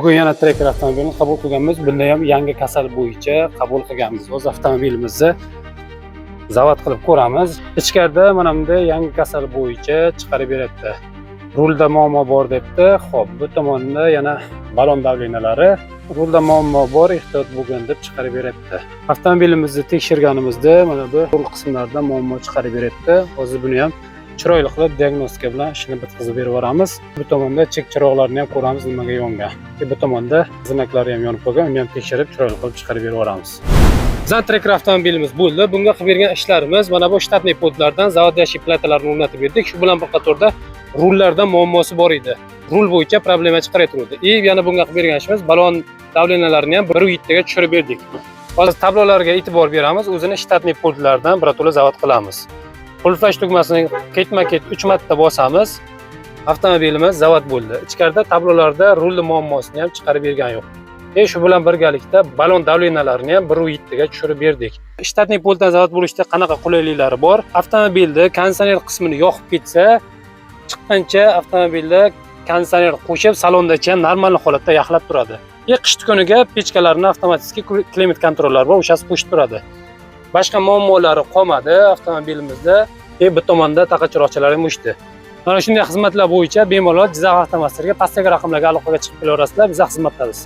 Bugun yana Tracker avtomobilini qabul qilganmiz. Bunda ham yangi kasal bo'yicha qabul qilganmiz. O'z avtomobilimizni zavod qilib ko'ramiz. Ichkarida mana bunday yangi kasal bo'yicha chiqarib beradi. Rulda muammo bor debdi. Xo'p, bu tomonda yana balon davlenalari. Rulda muammo bor, ehtiyot bo'lgan deb chiqarib beradi. Avtomobilimizni tekshirganimizda mana bu rul qismlarida muammo chiqarib beradi. Hozir buni ham chiroyli qilib diagnostika bilan ishini bitkazib berib yuboramiz. Bu tomonda chek chiroqlarini ham ko'ramiz nimaga yongan. Bu tomonda znaklari ham yonib qolgan, uni ham tekshirib chiroyli qilib chiqarib berib yuboramiz. Bizning Tracker avtomobilimiz bo'ldi. Bunga qilib bergan ishlarimiz mana bu shtatniy podlardan zavod yashil platalarni o'rnatib berdik. Shu bilan bir qatorda rullarda muammosi bor edi. Rul bo'yicha problema chiqarayotdi. Yana bunga qilib bergan ishimiz balon davlenalarini ham 1.7 ga tushirib berdik. Hozir tablolarga e'tibor beramiz. O'zini shtatniy podlardan birato'la zavod qilamiz. Qulflash tugmasini ketma-ket 3 marta bosamiz. Avtomobilimiz zavod bo'ldi. Ichkarida tablolarda rul muammosini ham chiqarib bergan yo'q. Shu bilan birgalikda balon davlenalarini ham 1.7 ga tushirib berdik. Shtatniy poddan zavod bo'lishda qanaqa qulayliklari bor? Avtomobilda konditsioner qismini yoqib ketsa, chiqqancha avtomobilda konditsioner qo'shib salondacha normal holatda yaxlab turadi. Qish kuniga pechkalarni avtomatik klimat kontrollari bor, o'shasi qo'shib turadi. Boshqa muammolari qolmadi avtomobilimizda. Bu tomonda taqachiroqchalari ham o'chdi. Mana shunday xizmatlar bo'yicha bemalol Jizzax avtomasterga pastdagi raqamlarga aloqaga chiqib kelaverasizlar. Biz xizmatdamiz.